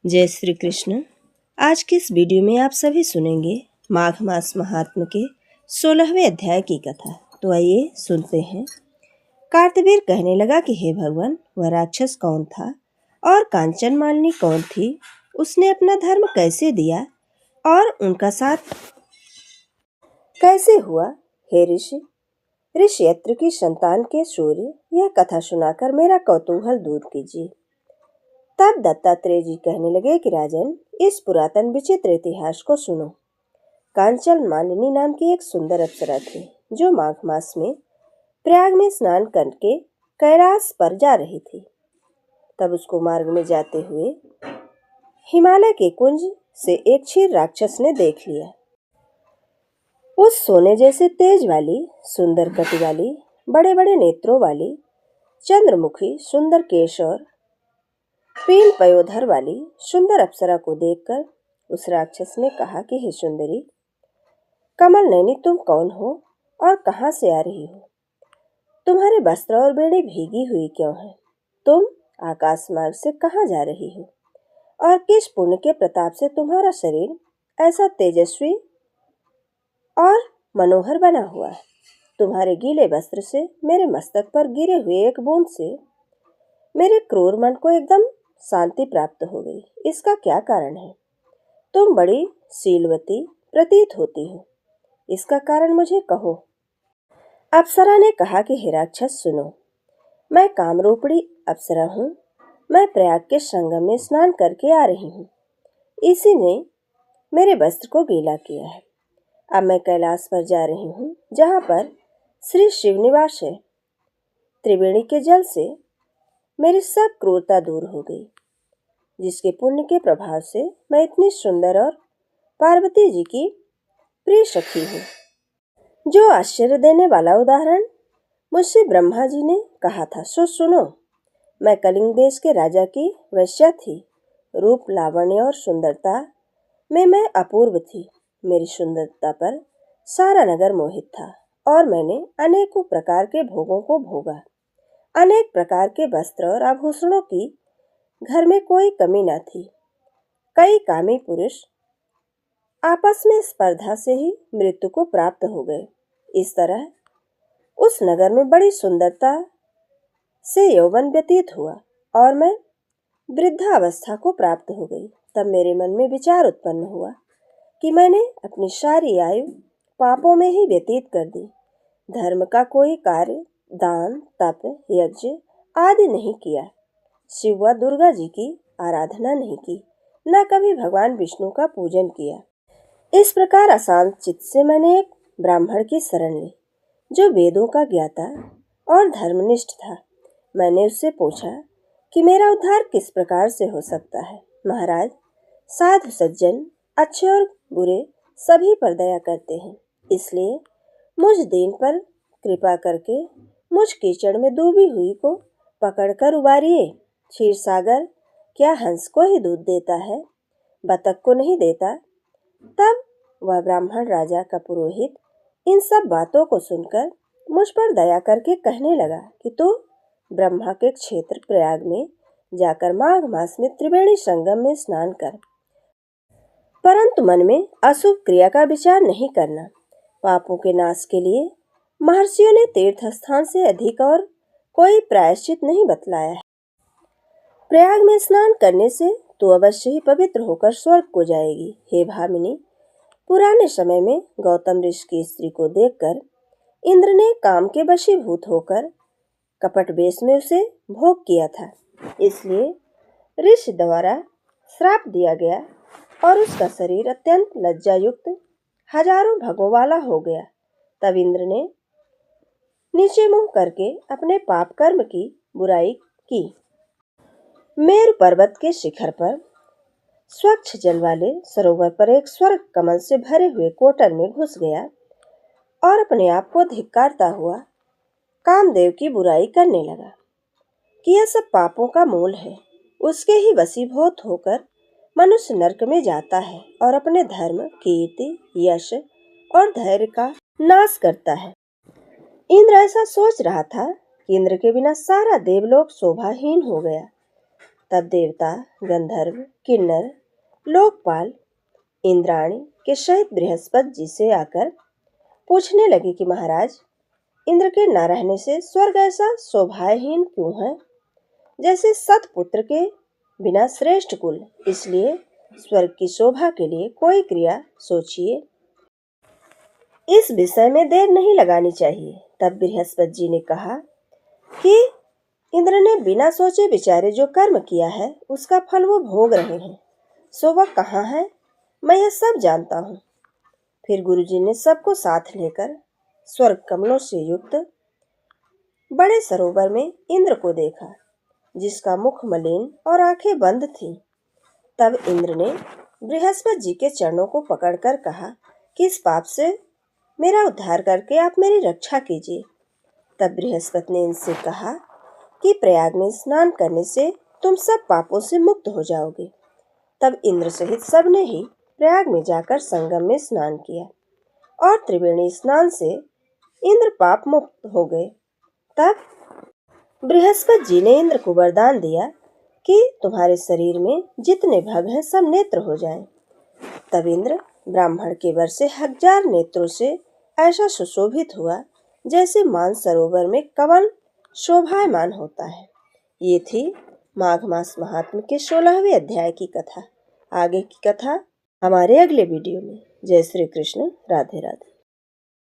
जय श्री कृष्ण। आज की इस वीडियो में आप सभी सुनेंगे माघ मास महात्म के 16वें अध्याय की कथा। तो आइए सुनते हैं। कार्तवीर कहने लगा कि हे भगवान, वह राक्षस कौन था और कांचन मालिनी कौन थी? उसने अपना धर्म कैसे दिया और उनका साथ कैसे हुआ? हे ऋषि, ऋष्यत्र की संतान के सूर्य, यह कथा सुनाकर मेरा कौतूहल दूर कीजिए। तब दत्तात्रेय जी कहने लगे कि राजन, इस पुरातन विचित्र इतिहास को सुनो। कांचन मालिनी नाम की एक सुंदर अप्सरा थी, जो माघ मास में प्रयाग में स्नान करके कैलाश पर जा रही थी। तब उसको मार्ग में जाते हुए हिमालय के कुंज से एक क्षीर राक्षस ने देख लिया। उस सोने जैसे तेज वाली, सुंदर कटी वाली, बड़े बड़े नेत्रों वाली, चंद्रमुखी, सुंदर केश और पील पयोधर वाली सुंदर अप्सरा को देखकर उस राक्षस ने कहा कि हे सुंदरी, कमल नैनी, तुम कौन हो और कहाँ से आ रही हो? तुम्हारे वस्त्र और बेड़ी भीगी हुई क्यों है? तुम आकाश मार्ग से कहाँ जा रही हो और किस पुण्य के प्रताप से तुम्हारा शरीर ऐसा तेजस्वी और मनोहर बना हुआ है? तुम्हारे गीले वस्त्र से मेरे मस्तक पर गिरे हुए एक बूंद से मेरे क्रूर मन को एकदम शांति प्राप्त हो गई। इसका क्या कारण है? तुम बड़ी शीलवती प्रतीत होती हो, इसका कारण मुझे कहो। अप्सरा ने कहा कि हे राक्षस, सुनो, मैं कामरूपिणी अप्सरा हूँ। मैं प्रयाग के संगम में स्नान करके आ रही हूँ। इसी ने मेरे वस्त्र को गीला किया है। अब मैं कैलाश पर जा रही हूँ, जहाँ पर श्री शिव निवास है। त्रिवेणी के जल से मेरी सब क्रूरता दूर हो गई, जिसके पुण्य के प्रभाव से मैं इतनी सुंदर और पार्वती जी की प्रिय सखी हूँ। जो आश्चर्य देने वाला उदाहरण मुझसे ब्रह्मा जी ने कहा था, सो सुनो। मैं कलिंग देश के राजा की वैश्या थी। रूप, लावण्य और सुंदरता में मैं अपूर्व थी। मेरी सुंदरता पर सारा नगर मोहित था और मैंने अनेकों प्रकार के भोगों को भोगा। अनेक प्रकार के वस्त्र और आभूषणों की घर में कोई कमी न थी। कई कामी पुरुष आपस में स्पर्धा से ही मृत्यु को प्राप्त हो गए। इस तरह उस नगर में बड़ी सुंदरता से यौवन व्यतीत हुआ और मैं वृद्धावस्था को प्राप्त हो गई। तब मेरे मन में विचार उत्पन्न हुआ कि मैंने अपनी सारी आयु पापों में ही व्यतीत कर दी। धर्म का कोई कार्य, दान, तप, यज्ञ आदि नहीं किया। शिव व दुर्गा जी की आराधना नहीं की, न कभी भगवान विष्णु का पूजन किया। इस प्रकार अशांत चित्त से मैंने एक ब्राह्मण की शरण ली, जो वेदों का ज्ञाता और धर्मनिष्ठ था। मैंने उससे पूछा कि मेरा उद्धार किस प्रकार से हो सकता है। महाराज, साधु सज्जन अच्छे और बुरे सभी पर दया करते हैं, इसलिए मुझ दीन पर कृपा करके मुझ कीचड़ में डूबी हुई को पकड़कर उबारिए। क्षीर सागर क्या हंस को ही दूध देता है, बतख को नहीं देता? तब वह ब्राह्मण राजा का पुरोहित इन सब बातों को सुनकर मुझ पर दया करके कहने लगा कि तू ब्रह्मा के क्षेत्र प्रयाग में जाकर माघ मास में त्रिवेणी संगम में स्नान कर, परंतु मन में अशुभ क्रिया का विचार नहीं करना। पापों के नाश के लिए महर्षियों ने तीर्थ स्थान से अधिक और कोई प्रायश्चित नहीं बतलाया है। प्रयाग में स्नान करने से तू अवश्य ही पवित्र होकर स्वर्ग को जाएगी। हे भामिनी, पुराने समय में गौतम ऋषि की स्त्री को देखकर इंद्र ने काम के वशीभूत होकर कपट वेश में उसे भोग किया था। इसलिए ऋषि द्वारा श्राप दिया गया और उसका शरीर अत्यंत लज्जायुक्त हजारों भगों वाला हो गया। तब इंद्र ने नीचे मुंह करके अपने पाप कर्म की बुराई की। मेरु पर्वत के शिखर पर स्वच्छ जल वाले सरोवर पर एक स्वर्ग कमल से भरे हुए कोटर में घुस गया और अपने आप को धिक्कारता हुआ कामदेव की बुराई करने लगा कि यह सब पापों का मूल है। उसके ही वशीभूत होकर मनुष्य नरक में जाता है और अपने धर्म, कीर्ति, यश और धैर्य का नाश करता है। इंद्र ऐसा सोच रहा था कि इंद्र के बिना सारा देवलोक शोभाहीन हो गया। तब देवता, गंधर्व, किन्नर, लोकपाल, इंद्राणी के सहित बृहस्पति जी से आकर पूछने लगे कि महाराज, इंद्र के न रहने से स्वर्ग ऐसा शोभाहीन क्यों है, जैसे सतपुत्र के बिना श्रेष्ठ कुल। इसलिए स्वर्ग की शोभा के लिए कोई क्रिया सोचिए, इस विषय में देर नहीं लगानी चाहिए। तब बृहस्पति जी ने कहा कि इंद्र ने बिना सोचे विचारे जो कर्म किया है उसका फल वो भोग रहे हैं, सो वह कहाँ है, मैं यह सब जानता हूँ। फिर गुरुजी ने सबको साथ लेकर स्वर्ग कमलों से युक्त बड़े सरोवर में इंद्र को देखा, जिसका मुख मलिन और आंखें बंद थीं। तब इंद्र ने बृहस्पति जी के चरणों को पकड़कर कहा कि इस पाप से मेरा उद्धार करके आप मेरी रक्षा कीजिए। तब बृहस्पति ने इनसे कहा कि प्रयाग में स्नान करने से तुम सब पापों से मुक्त हो जाओगे। तब इंद्र सहित सबने ही प्रयाग में जाकर संगम में स्नान किया और त्रिवेणी स्नान से इंद्र पाप मुक्त हो गए। तब बृहस्पति जी ने इंद्र को वरदान दिया कि तुम्हारे शरीर में जितने भाग हैं सब नेत्र हो जाएं। तब इंद्र ब्राह्मण के वर से 1000 नेत्रों से ऐसा सुशोभित हुआ जैसे मानसरोवर में कमल शोभायमान होता है। ये थी माघ मास महात्म्य के 16वें अध्याय की कथा। आगे की कथा हमारे अगले वीडियो में। जय श्री कृष्ण, राधे राधे।